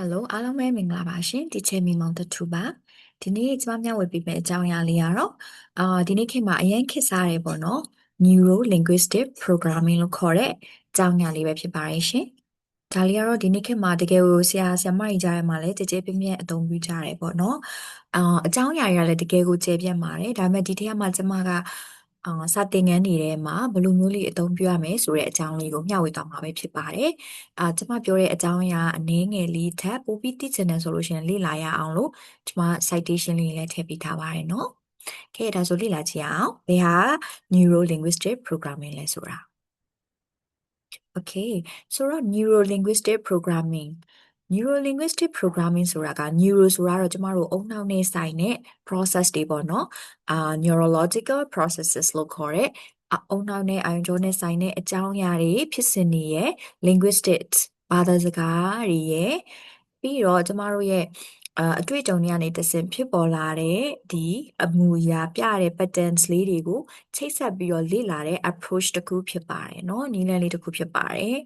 Hello အားလုံးပဲမင်္ဂလာပါရှင်ဒီချေမီမောင်တထူပါဒီနေ့ကျွန်မမျှဝေပေးမယ့်အကြောင်းအရာလေးကတော့ဒီနေ့ခေတ်မှာအရင်ခေတ်စားတယ်ပေါ့နော် Neuro Linguistic Programming လို့ခေါ်တဲ့အကြောင်းအရာလေးပဲဖြစ်ပါတယ်ရှင်ဒါလေးကတော့ဒီနေ့ခေတ်မှာတကယ်ကိုဆရာဆရာမကြီးကြားထဲမှာလည်းကြည်ကြဲပြင်းပြင်းအသုံးပြုကြတယ်ပေါ့နော်အကြောင်းအရာတွေကလည်းတကယ်ကိုကျေပြန့်ပါတယ်ဒါပေမဲ့ဒီထက်မှကျွန်မကစာသင်ခန်းတွေထဲမှာဘယ်လိုမျိုးလေးအသုံးပြုရမယ်ဆိုတဲ့အကြောင်းလေးကိုမျှဝေသွားမှာပဲဖြစ်ပါတယ်ကျွန်မပြောတဲ့အကြောင်းအရာအနည်းငယ်လေးထပ်ပိုပြီးသိချင်တယ်ဆိုလို့ရှိရင်လေ့လာရအောင်လို့ကျွန်မ citation လေးလည်းထည့်ပေးထားပါတယ်နော်။ကဲဒါဆိုလေ့လာကြည့်အောင်။ဘယ်ဟာ Neuro Linguistic Programming လဲဆိုတာ။ Okay ဆိုတော့ Neuro Linguistic Programming Neuro Linguistic Programming ဆိုတာက Neuro ဆိုတာတော့ကျမတို့အုံနောက်နဲ့ဆိုင်တဲ့ process တွေပေါ့နော်Neurological processes လို့ခေါ်တဲ့အုံနောက်နဲ့အာရုံကြောနဲ့ဆိုင်တဲ့အကြောင်းအရာတွေဖြစ်စဉ်တွေရဲ့ linguistics ဘာသာစကားတွေရဲ့ပြီးတော့ကျမတို့ရဲ့အတွေ့အကြုံတွေကနေတဆင့်ဖြစ်ပေါ်လာတဲ့ဒီအမူအရာပြတဲ့ patterns လေးတွေကိုချိတ်ဆက်ပြီးတော့လေ့လာတဲ့ approach တစ်ခုဖြစ်ပါတယ်เนาะနည်းလမ်းလေးတစ်ခုဖြစ်ပါတယ်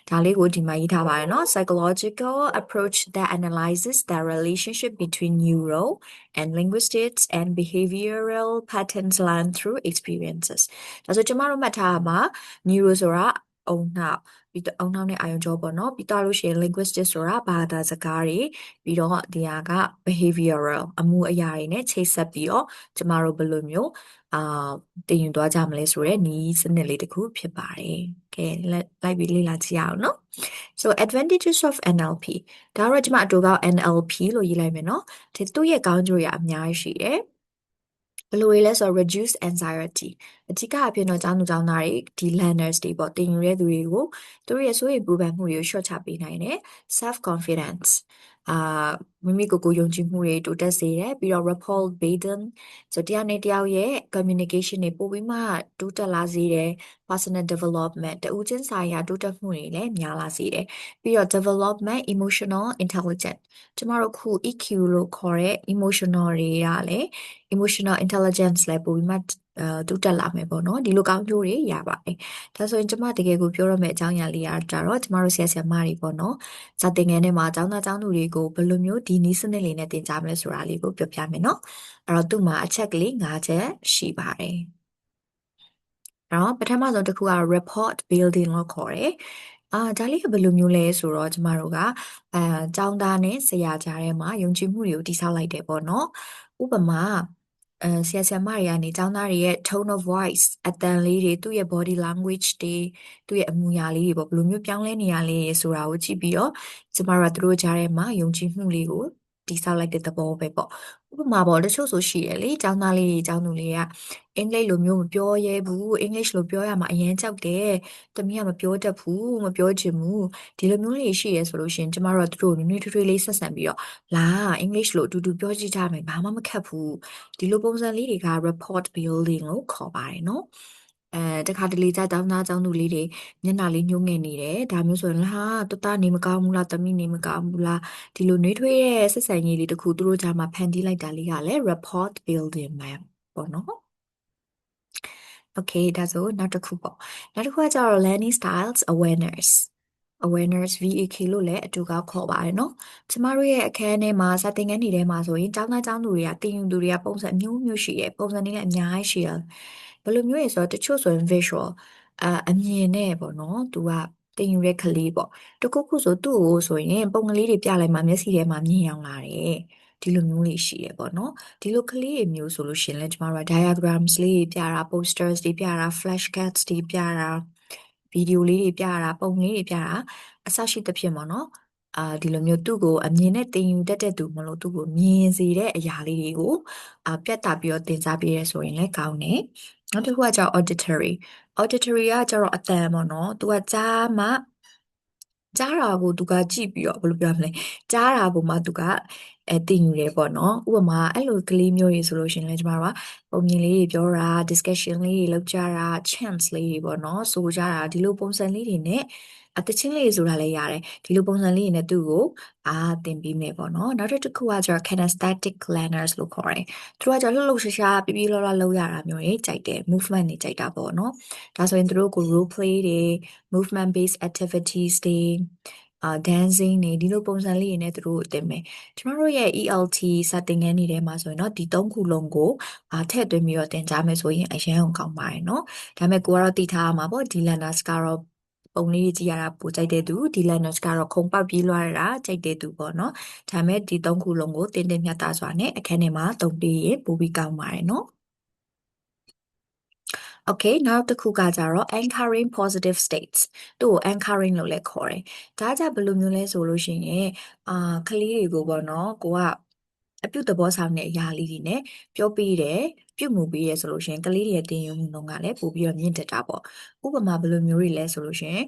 ဒါလေးကိုဒီမှာရေးထားပါတယ်เนาะ psychological approach that analyzes the relationship between neural and linguistics and behavioral patterns learned through experiences ဒါဆိုကျမတို့မှတ်ထားမှာ neuro ဆိုတာအုံနောက်ပြီးတော့အုံနောက်နဲ့အာရုံကြောပေါ့နော်ပြီးတော့လို့ရှိရင် linguistic ဆိုတာဘာသာစကားတွေပြီးတော့ဒီဟာက behavioral အမှုအရာတွေနဲ့ချိတ်ဆက်ပြီးတော့ကျမတို့ဘယ်လိုမျိုးတင်ယူသွားကြမလဲဆိုတဲ့နည်းစနစ်လေးတစ်ခုဖြစ်ပါတယ်။ကဲလိုက်ပြီးလေ့လာကြည့်အောင်နော်။ So advantages of NLP ဒါတော့ကျမအတူက NLP လို့ရေးလိုက်မယ်နော်။ဒီသူ့ရဲ့ကောင်းကျိုးရအများကြီးရှိတယ်။ဘယ်လိုလဲဆိုတော့ reduce anxiety အဓိကအဖြစ်တော့ကျောင်းသူကျောင်းသားတွေဒီ learners တွေပေါ့တင်ယူတဲ့သူတွေကိုသူတို့ရဲ့စိုးရိမ်ပူပန်မှုတွေကိုလျှော့ချပေးနိုင်တယ် self confidence မိမိကိုယ်ကိုယုံကြည်မှုတွေတိုးတက်စေတယ်ပြီးတော့ rapport building ဆိုတရားနဲ့တယောက်ရဲ့ communication တွေပိုပြီးမှတိုးတက်လာစေတယ် personal development တဦးချင်းဆိုင်ရာတိုးတက်မှုတွေလည်းများလာစေတယ်ပြီးတော့ development emotional intelligence ကျမတို့ခု EQ လို့ခေါ်တဲ့ emotional တွေကလည်း emotional intelligence လည်းပိုပြီးမှတိုးတက်လာမယ်ပေါ့နော်ဒီလိုကောင်းကျိုးတွေရပါတယ်ဒါဆိုရင်ကျမတကယ်ကိုပြောရမယ့်အကြောင်းအရာလေးကတော့ကျမတို့ဆရာဆရာမတွေပေါ့နော်စာသင်ခန်းထဲမှာကျောင်းသားကျောင်းသူတွေကိုဘယ်လိုမျိုးဒီနည်းစနစ်လေးနဲ့သင်ကြားမလဲဆိုတာလေးကိုပြောပြမယ်နော်အဲ့တော့သူ့မှာအချက်ကလေး၅ချက်ရှိပါတယ်နော်ပထမဆုံးတစ်ခုက report building လို့ခေါ်တယ်ဒါလေးကဘယ်လိုမျိုးလဲဆိုတော့ကျမတို့ကကျောင်းသားနဲ့ဆရာကြားထဲမှာယုံကြည်မှုတွေကိုတည်ဆောက်လိုက်တယ်ပေါ့နော်ဥပမာဆရာဆရာမတွေကနေကျောင်းသားတွေရဲ့ tone of voice အတန်လေးတွေသူ့ရဲ့ body language တွေသူ့ရဲ့အမူအရာလေးတွေပေါ့ဘယ်လိုမျိုးပြောင်းလဲနေရလဲဆိုတာကိုကြည့်ပြီးတော့ကျမတို့ကသူတို့ကြားထဲမှာယုံကြည်မှုလေးကိုတည်ဆောက်လိုက်တဲ့သဘောပဲပေါ့ဥပမာပေါ့တချို့ဆိုရှိရလေကျောင်းသားလေးတွေကျောင်းသူလေးကအင်္ဂလိပ်လိုမျိုးမပြောရဲဘူးအင်္ဂလိပ်လိုပြောရမှာအရင်ကြောက်တယ်တမီးကမပြောတတ်ဘူးမပြောချင်ဘူးဒီလိုမျိုးလေးရှိရဲဆိုလို့ရှိရင်ကျမတို့ကသူတို့နွေးနွေးထွေးထွေးလေးဆက်ဆံပြီးတော့လာအင်္ဂလိပ်လိုအတူတူပြောကြည့်ကြမယ်ဘာမှမခက်ဘူးဒီလိုပုံစံလေးတွေက report building လို့ခေါ်ပါတယ်နော်တခါတလေကြာတောင်းသားကျောင်းသူလေးတွေမျက်နှာလေးညှိုးငယ်နေတယ်ဒါမျိုးဆိုရင်ဟာတတနေမကောင်းဘူးလားတမိနေမကောင်းဘူးလားဒီလိုနှွေးထွေးရဲ့ဆက်ဆံရေးလေးတခုသူတို့ကြားမှာဖန်တီးလိုက်တာလေးကလည်း report building ပဲပေါ့နော် Okay ဒါဆိုနောက်တစ်ခုပေါ့နောက်တစ်ခုကကျတော့ learning styles awareness VAK လို့လည်းအတူကောက်ခေါ်ပါတယ်နော်ကျမတို့ရဲ့အခန်းထဲမှာစာသင်ခန်းတွေထဲမှာဆိုရင်ကျောင်းသားကျောင်းသူတွေကတင်ယူသူတွေကပုံစံမျိုးမျိုးရှိတယ်ပုံစံတွေလည်းအများကြီးရှိတယ်ဘယ်လိုမျိုးလဲဆိုတော့တချို့ဆိုရင် visual အမြင်နဲ့ပေါ့နော်သူကတင်ယူတဲ့ကလေးပေါ့တခုခုဆိုသူ့ကိုဆိုရင်ပုံကလေးတွေပြလိုက်မှမျက်စိထဲမှာမြင်အောင်လာတယ်ဒီလိုမျိုးလေးရှိရပေါ့နော်ဒီလိုကလေးတွေမျိုးဆိုလို့ရှိရင်လည်းကျမတို့က diagrams လေးတွေပြတာ posters တွေပြတာ flashcards တွေပြတာဗီဒီယိုလေးတွေပြတာပုံလေးတွေပြတာအစရှိသဖြင့်ပေါ့နော်ဒီလိုမျိုးသူ့ကိုအမြင်နဲ့တင်ယူတတ်တဲ့သူမလို့သူ့ကိုမြင်စေတဲ့အရာလေးတွေကိုပြတ်တာပြီးတော့သင်ကြားပေးရဲဆိုရင်လည်းကောင်းတယ်နောက်တစ်ခုကကျတော့ auditory ကကျတော့အတန်ပေါ့နော်သူကကြားမှကြားတာကိုသူကကြည့်ပြီးတော့ဘယ်လိုပြောမလဲကြားတာပုံမှာသူကတင်ယူတယ်ပေါ့နော်ဥပမာအဲ့လိုကလေးမျိုးတွေဆိုလို့ရှိရင်လည်းကျမတို့ကပုံမြင်လေးတွေပြောတာ discussion လေးတွေလုပ်ကြတာ chance လေးတွေပေါ့နော်ဆိုကြတာဒီလိုပုံစံလေးတွေနဲ့တချင်းလေးဆိုတာလည်းရတယ်ဒီလိုပုံစံလေးတွေနဲ့သူ့ကိုသင်ပေးမယ်ပေါ့နော်နောက်တစ်ခုကကျတော့ kinesthetic learners လို့ခေါ်တယ်သူကကျတော့လှုပ်လှုပ်ရှားရှားပြပြလောလောလုပ်ရတာမျိုးတွေကြိုက်တယ် movement တွေကြိုက်တာပေါ့နော်ဒါဆိုရင်သူတို့ကို role play တွေ movement based activities တွေ dancing နေဒီလိုပုံစံလေးတွေနဲ့သူတို့ကိုသင်မယ်ကျမတို့ရဲ့ ELT စာသင်ခန်းတွေထဲမှာဆိုရင်တော့ဒီ3ခုလုံးကိုထည့်သွင်းပြီးတော့သင်ကြားမယ်ဆိုရင်အရင်အောင်ကောင်းပါတယ်နော်ဒါပေမဲ့ကိုကတော့သိထားရမှာပေါ့ဒီ learners ကတော့ပုံလေးကြည့်ရတာပိုကြိုက်တဲ့သူဒီ learners ကတော့ခုံပေါက်ပြေးလွှားရတာကြိုက်တဲ့သူပေါ့နော်ဒါပေမဲ့ဒီ3ခုလုံးကိုတင်းတင်းမြတ်သားစွာနဲ့အခန်းထဲမှာသုံးပြီးရင်ပိုပြီးကောင်းပါတယ်နော်Okay နောက်တစ်ခုကကြတော့ anchoring positive states သူ့ကို anchoring လို့လည်းခေါ်တယ်။ဒါကြဘယ်လိုမျိုးလဲဆိုလို့ရှိရင်ကလေးတွေကိုပေါ့နော်ကိုကအပြုသဘောဆောင်တဲ့အရာလေးတွေနဲ့ပြောပြီးတယ်ပြုမှုပြီးရဆိုလို့ရှိရင်ကလေးတွေရဲ့တင်ယူမှုနှုန်းကလည်းပို့ပြီးတော့မြင့်တက်တာပေါ့။ဥပမာဘယ်လိုမျိုးတွေလဲဆိုလို့ရှိရင်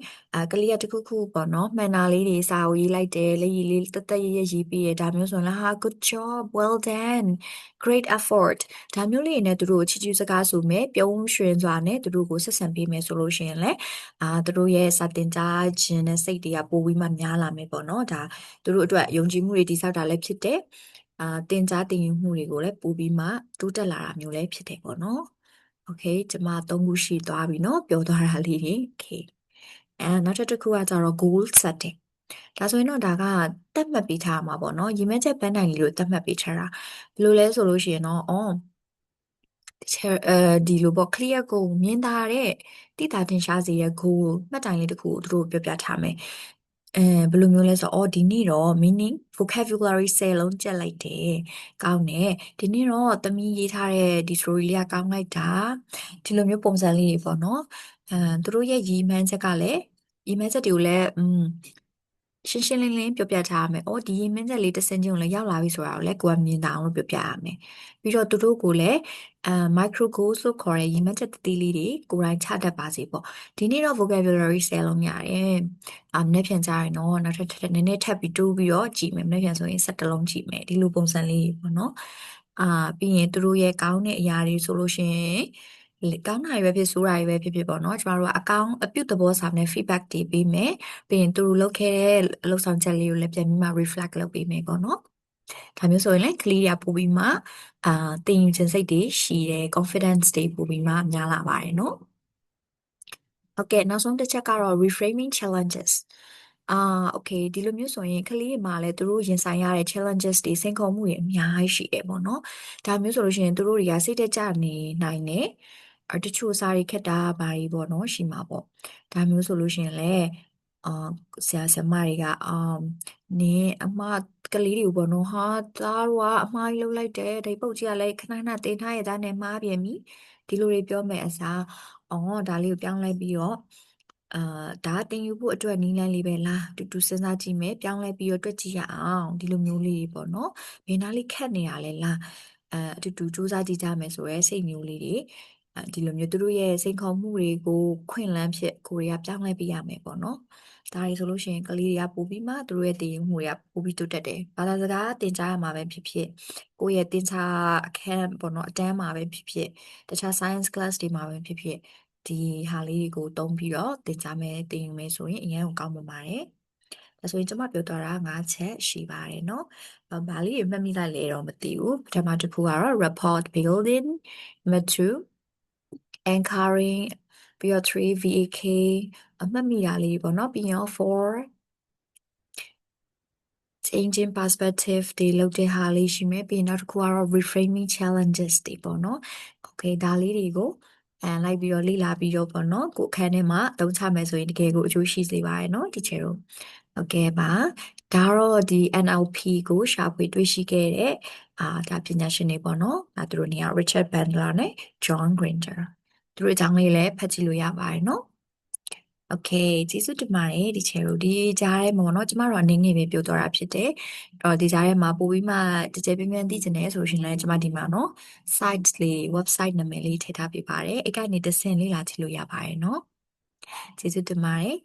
ကလေးကတခုခုပေါ့နော်မှန်တာလေးတွေစာကိုရေးလိုက်တယ်လက်ရည်လေးတက်တက်ရရရေးပြီးရဒါမျိုးဆိုရင်လည်းgood job well done great effort ဒါမျိုးလေးနဲ့သူတို့ကိုချီးကျူးစကားဆိုမယ်ပြုံးရွှင်စွာနဲ့သူတို့ကိုဆက်ဆံပေးမယ်ဆိုလို့ရှိရင်လည်းသူတို့ရဲ့စာတင်ကြားခြင်းနဲ့စိတ်တွေကပိုပြီးမှများလာမယ်ပေါ့နော်ဒါသူတို့အတွက်ယုံကြည်မှုတွေတည်ဆောက်တာလည်းဖြစ်တယ်တင်ကြားတင်ယူမှုတွေကိုလည်းပိုပြီးမှတိုးတက်လာတာမျိုးလည်းဖြစ်တယ်ပေါ့နော် Okay ကျမ3ခုရှိသွားပြီเนาะပြောသွားတာလေးတွေ Okay နောက်တစ်ခုကကြတော့ goal setting ဒါဆိုရင်တော့ဒါကတတ်မှတ်ပေးထားမှာပေါ့နော်ရည်မှန်းချက်ပန်းတိုင်လေးကိုတတ်မှတ်ပေးထားတာဘယ်လိုလဲဆိုလို့ရှိရင်တော့ဒီလိုပေါ့ clear goal မြင်သာတဲ့တိတာထင်ရှားစေတဲ့ goal မှတ်တိုင်လေးတစ်ခုကိုသူတို့ပြောပြထားမယ်ဘယ်လိုမျိုးလဲဆိုတော့ဒီနေ့တော့ meaning vocabulary 10လုံးကျက်လိုက်တယ်ကောင်းတယ်ဒီနေ့တော့သမီးရေးထားတဲ့ဒီ story လေးကကောင်းလိုက်တာဒီလိုမျိုးပုံစံလေးတွေပေါ့နော်သူတို့ရဲ့ရည်မှန်းချက်ကလည်းရည်မှန်းချက်တွေကိုလည်းရှင်းရှင်းလင်းလင်းပြောပြထားရမယ်။ဒီရည်မှန်းချက်လေးတစ်စင်းချင်းကိုလည်းရောက်လာပြီဆိုတာကိုလည်းကိုယ်ကမြင်တာအောင်လို့ပြောပြရမယ်။ပြီးတော့သူတို့ကိုလည်းmicro goals လို့ခေါ်တဲ့ရည်မှန်းချက်သေးလေးတွေကိုယ်တိုင်ချတတ်ပါစေပေါ့။ဒီနေ့တော့ vocabulary 10လုံးရတယ်။မနေ့ပြန်ကြရင်တော့နောက်ထပ်နည်းနည်းထပ်ပြီးတိုးပြီးတော့ကြည့်မယ်။မနေ့ပြန်ဆိုရင်17လုံးကြည့်မယ်။ဒီလိုပုံစံလေးပေါ့နော်။ပြီးရင်သူတို့ရဲ့ကောင်းတဲ့အရာတွေဆိုလို့ရှိရင်ကောင်းတာတွေပဲဖြစ်ဆိုးတာတွေပဲဖြစ်ပေါ့နော်ကျမတို့ကအပြုသဘောဆောင်တဲ့ feedback တွေပေးမယ်ပြီးရင်သူတို့လုပ်ခဲ့တဲ့အလုပ်ဆောင်ချက်လေးကိုလည်းပြန်ပြီးမှ reflect လုပ်ပေးမယ်ပေါ့နော်ဒါမျိုးဆိုရင်လည်းကလေးတွေကပို့ပြီးမှသင်ယူခြင်းစိတ်တွေရှိတယ် confidence တွေပို့ပြီးမှများလာပါတယ်နော်ဟုတ်ကဲ့နောက်ဆုံးတစ်ချက်ကတော့ reframing challenges okay ဒီလိုမျိုးဆိုရင်ကလေးတွေမှာလည်းသူတို့ရင်ဆိုင်ရတဲ့ challenges တွေစိန်ခေါ်မှုတွေအများကြီးရှိတယ်ပေါ့နော်ဒါမျိုးဆိုလို့ရှိရင်သူတို့တွေကစိတ်တကြနေနိုင်တယ်တချို့စာတွေခက်တာဘာတွေပေါ့နော်ရှိမှာပေါ့ဒါမျိုးဆိုလို့ရှိရင်လည်းဆရာဆရာမတွေကနင်းအမကလေးတွေကိုပေါ့နော်ဟာသားတို့ကအမှားကြီးလုပ်လိုက်တယ်ဒီပုတ်ကြီးကလည်းခဏခဏတင်ထားရတဲ့နဲ့မှားပြန်ပြီဒီလိုတွေပြောမယ်အစားဒါလေးကိုပြောင်းလဲပြီးတော့ဒါတင်ယူဖို့အတွက်နီးလန်းလေးပဲလားတူတူစဉ်းစားကြည့်မယ်ပြောင်းလဲပြီးတော့တွက်ကြည့်ရအောင်ဒီလိုမျိုးလေးပေါ့နော်ဘယ်နာလေးခက်နေရလဲလားအတူတူစူးစမ်းကြည့်ကြမယ်ဆိုရဲစိတ်မျိုးလေးတွေဒီလိုမျိုးသူတို့ရဲ့စိန်ခေါ်မှုတွေကိုခွင့်လန်းဖြစ်ကိုရီးယားပြောင်းလဲပေးရမယ်ပေါ့နော်ဒါတွေဆိုလို့ရှိရင်ကလေးတွေကပို့ပြီးမှသူတို့ရဲ့တည်ယူမှုတွေကပို့ပြီးတိုးတက်တယ်ဘာသာစကားသင်ကြားရမှာပဲဖြစ်ဖြစ်ကိုယ့်ရဲ့သင်ကြားအခန်းပေါ့နော်အတန်းမှာပဲဖြစ်ဖြစ်တခြား science class တွေမှာပဲဖြစ်ဖြစ်ဒီဟာလေးတွေကိုသုံးပြီးတော့သင်ကြားမယ်သင်ယူမယ်ဆိုရင်အရင်ကကောင်းမှာပါတယ်ဒါဆိုရင်ကျွန်မပြောသွားတာ5ချက်ရှိပါတယ်เนาะဘာလေးတွေမှတ်မိလိုက်လဲတော့မသိဘူးပထမတစ်ခုကတော့ report building number 2 anchoring ပြီးတော့3 VAK အမှတ်မိတာလေးပေါ့เนาะပြီးတော့4 changing perspective တွေလုပ်တဲ့ဟာလေးရှိမယ်ပြီးနောက်တစ်ခုကတော့ reframing challenges တွေပေါ့เนาะ okay ဒါလေးတွေကိုလိုက်ပြီးတော့လေ့လာပြီးတော့ပေါ့နော်ကိုအခန်းထဲမှာအသုံးချမယ်ဆိုရင်တကယ်ကိုအကျိုးရှိစေပါတယ်နော်ဒီချေတို့ဟုတ်ကဲ့ပါဒါတော့ဒီ NLP ကိုရှာဖွေတွေ့ရှိခဲ့တဲ့ဒါပညာရှင်တွေပေါ့နော်သူတို့နေရာ Richard Bandler နဲ့ John Grinder သူတို့အကြောင်းလေးလည်းဖတ်ကြည့်လို့ရပါတယ်နော်โอเคကျေးဇူးတင်ပါတယ်ဒီချေတို့ဒီကြားထဲမှာပေါ့နော်ကျမတို့အနေငယ်ပဲပြောသွားတာဖြစ်တယ်ဒီကြားထဲမှာပို့ပြီးမှတကြဲပြင်းပြင်းသိချင်တယ်ဆိုရှင်လည်းကျမဒီမှာနော် site လေး website နာမည်လေးထည့်ထားပေးပါတယ်အဲ့ကနေတစ်ဆင့်လေးလာကြည့်လို့ရပါတယ်နော်ကျေးဇူးတင်ပါတယ်